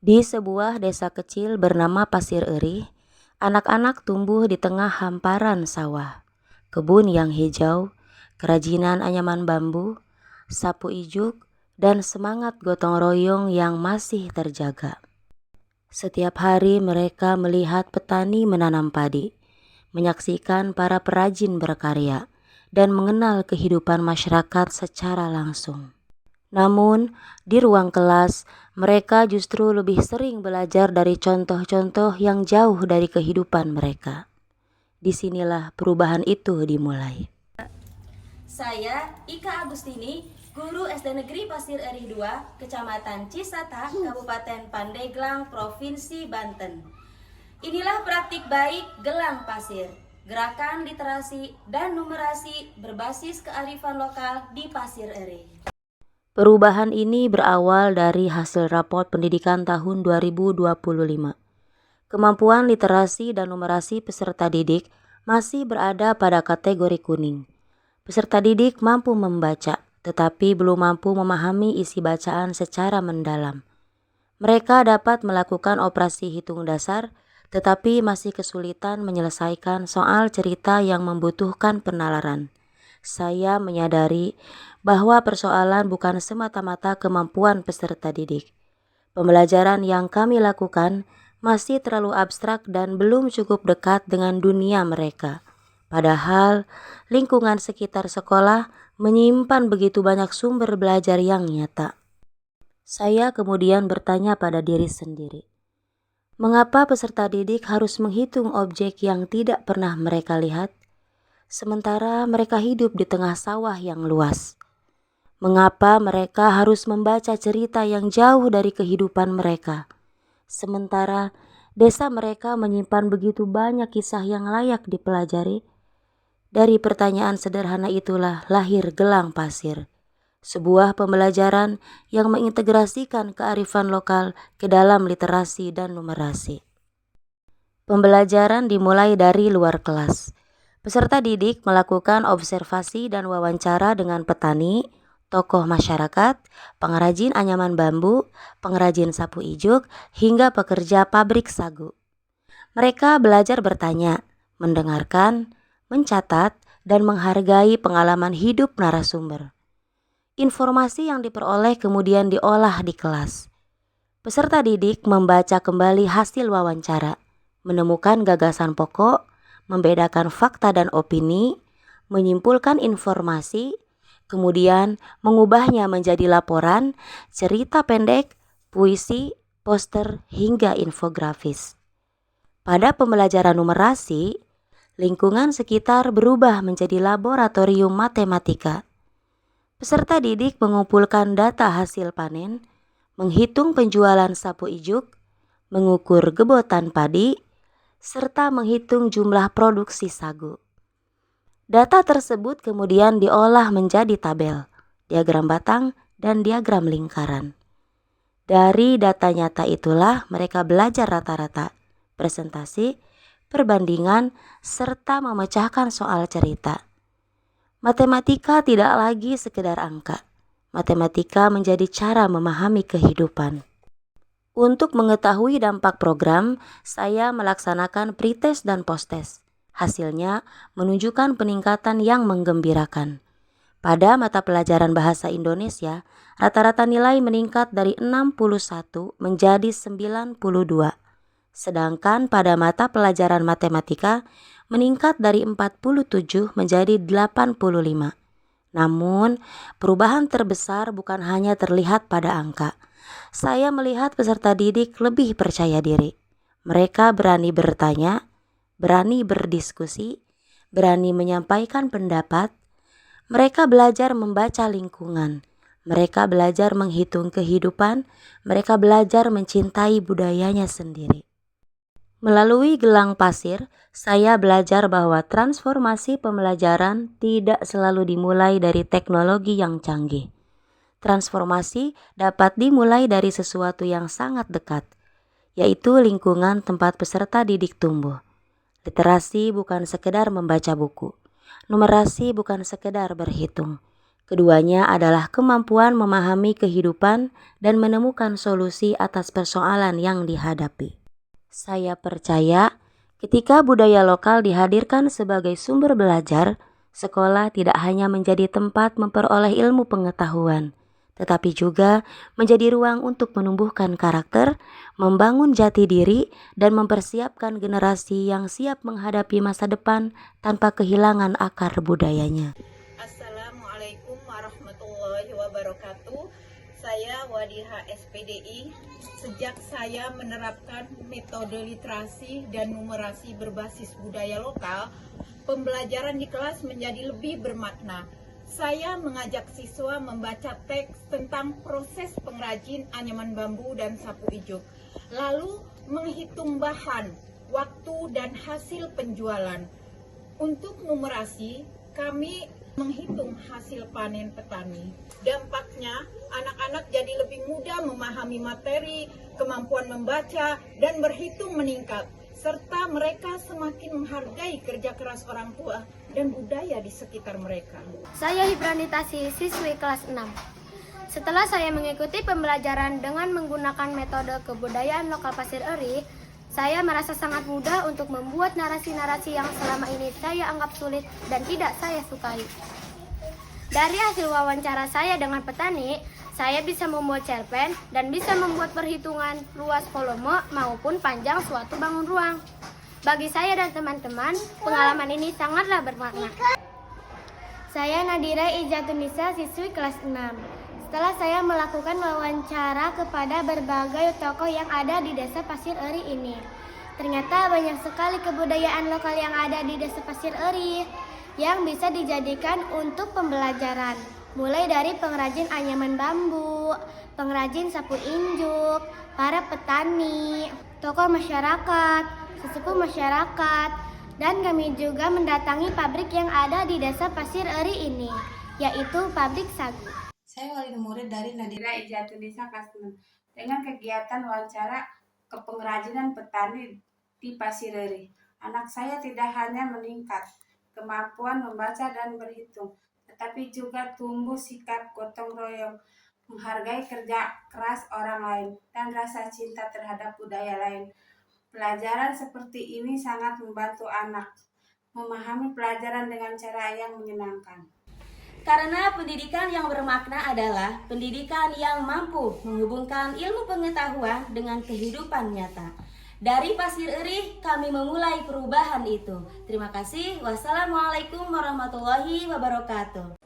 Di sebuah desa kecil bernama Pasir Eri, anak-anak tumbuh di tengah hamparan sawah, kebun yang hijau, kerajinan anyaman bambu, sapu ijuk, dan semangat gotong royong yang masih terjaga. Setiap hari mereka melihat petani menanam padi, menyaksikan para perajin berkarya, dan mengenal kehidupan masyarakat secara langsung. Namun, di ruang kelas, mereka justru lebih sering belajar dari contoh-contoh yang jauh dari kehidupan mereka. Disinilah perubahan itu dimulai. Saya Ika Agustini, guru SD Negeri Pasir Eri 2, Kecamatan Cisata, Kabupaten Pandeglang, Provinsi Banten. Inilah praktik baik Gelang Pasir, gerakan literasi dan numerasi berbasis kearifan lokal di Pasir Eri. Perubahan ini berawal dari hasil raport pendidikan tahun 2025. Kemampuan literasi dan numerasi peserta didik masih berada pada kategori kuning. Peserta didik mampu membaca, tetapi belum mampu memahami isi bacaan secara mendalam. Mereka dapat melakukan operasi hitung dasar, tetapi masih kesulitan menyelesaikan soal cerita yang membutuhkan penalaran. Saya menyadari bahwa persoalan bukan semata-mata kemampuan peserta didik. Pembelajaran yang kami lakukan masih terlalu abstrak dan belum cukup dekat dengan dunia mereka. Padahal lingkungan sekitar sekolah menyimpan begitu banyak sumber belajar yang nyata. Saya kemudian bertanya pada diri sendiri, mengapa peserta didik harus menghitung objek yang tidak pernah mereka lihat, sementara mereka hidup di tengah sawah yang luas? Mengapa mereka harus membaca cerita yang jauh dari kehidupan mereka, sementara desa mereka menyimpan begitu banyak kisah yang layak dipelajari? Dari pertanyaan sederhana itulah lahir Gelang Pasir, sebuah pembelajaran yang mengintegrasikan kearifan lokal ke dalam literasi dan numerasi. Pembelajaran dimulai dari luar kelas. Peserta didik melakukan observasi dan wawancara dengan petani, tokoh masyarakat, pengrajin anyaman bambu, pengrajin sapu ijuk, hingga pekerja pabrik sagu. Mereka belajar bertanya, mendengarkan, mencatat, dan menghargai pengalaman hidup narasumber. Informasi yang diperoleh kemudian diolah di kelas. Peserta didik membaca kembali hasil wawancara, menemukan gagasan pokok, membedakan fakta dan opini, menyimpulkan informasi, kemudian mengubahnya menjadi laporan, cerita pendek, puisi, poster, hingga infografis. Pada pembelajaran numerasi, lingkungan sekitar berubah menjadi laboratorium matematika. Peserta didik mengumpulkan data hasil panen, menghitung penjualan sapu ijuk, mengukur gebotan padi, serta menghitung jumlah produksi sagu. Data tersebut kemudian diolah menjadi tabel, diagram batang, dan diagram lingkaran. Dari data nyata itulah mereka belajar rata-rata, presentasi, perbandingan, serta memecahkan soal cerita. Matematika tidak lagi sekedar angka. Matematika menjadi cara memahami kehidupan. Untuk mengetahui dampak program, saya melaksanakan pretest dan posttest. Hasilnya menunjukkan peningkatan yang menggembirakan. Pada mata pelajaran bahasa Indonesia, rata-rata nilai meningkat dari 61 menjadi 92. Sedangkan pada mata pelajaran matematika meningkat dari 47 menjadi 85. Namun, perubahan terbesar bukan hanya terlihat pada angka. Saya melihat peserta didik lebih percaya diri. Mereka berani bertanya, berani berdiskusi, berani menyampaikan pendapat. Mereka belajar membaca lingkungan. Mereka belajar menghitung kehidupan. Mereka belajar mencintai budayanya sendiri. Melalui Gelang Pasir, saya belajar bahwa transformasi pembelajaran tidak selalu dimulai dari teknologi yang canggih. Transformasi dapat dimulai dari sesuatu yang sangat dekat, yaitu lingkungan tempat peserta didik tumbuh. Literasi bukan sekedar membaca buku. Numerasi bukan sekedar berhitung. Keduanya adalah kemampuan memahami kehidupan dan menemukan solusi atas persoalan yang dihadapi. Saya percaya ketika budaya lokal dihadirkan sebagai sumber belajar, sekolah tidak hanya menjadi tempat memperoleh ilmu pengetahuan, tetapi juga menjadi ruang untuk menumbuhkan karakter, membangun jati diri, dan mempersiapkan generasi yang siap menghadapi masa depan tanpa kehilangan akar budayanya. Assalamualaikum warahmatullahi wabarakatuh. Saya Wadiha SPDI. Sejak saya menerapkan metode literasi dan numerasi berbasis budaya lokal, pembelajaran di kelas menjadi lebih bermakna. Saya mengajak siswa membaca teks tentang proses pengrajin anyaman bambu dan sapu ijuk, lalu menghitung bahan, waktu, dan hasil penjualan. Untuk numerasi, kami menghitung hasil panen petani. Dampaknya, anak-anak jadi lebih mudah memahami materi, kemampuan membaca, dan berhitung meningkat, serta mereka semakin menghargai kerja keras orang tua dan budaya di sekitar mereka. Saya Hibranitasi, siswi kelas 6. Setelah saya mengikuti pembelajaran dengan menggunakan metode kebudayaan lokal Pasir Eri, saya merasa sangat mudah untuk membuat narasi-narasi yang selama ini saya anggap sulit dan tidak saya sukai. Dari hasil wawancara saya dengan petani, saya bisa membuat cerpen dan bisa membuat perhitungan luas volume maupun panjang suatu bangun ruang. Bagi saya dan teman-teman, pengalaman ini sangatlah bermakna. Saya Nadira Ijatunisa, siswi kelas 6. Setelah saya melakukan wawancara kepada berbagai tokoh yang ada di Desa Pasir Eri ini, ternyata banyak sekali kebudayaan lokal yang ada di Desa Pasir Eri yang bisa dijadikan untuk pembelajaran. Mulai dari pengrajin anyaman bambu, pengrajin sapu injuk, para petani, tokoh masyarakat, sesepuh masyarakat, dan kami juga mendatangi pabrik yang ada di Desa Pasir Eri ini, yaitu pabrik sagu. Saya wali murid dari Nadira Ijatunisa kelas 6 dengan kegiatan wawancara kepengrajinan petani di Pasir Eri. Anak saya tidak hanya meningkat kemampuan membaca dan berhitung, tetapi juga tumbuh sikap gotong royong, menghargai kerja keras orang lain, dan rasa cinta terhadap budaya lain. Pelajaran seperti ini sangat membantu anak memahami pelajaran dengan cara yang menyenangkan. Karena pendidikan yang bermakna adalah pendidikan yang mampu menghubungkan ilmu pengetahuan dengan kehidupan nyata. Dari Pasir Eri, kami memulai perubahan itu. Terima kasih. Wassalamualaikum warahmatullahi wabarakatuh.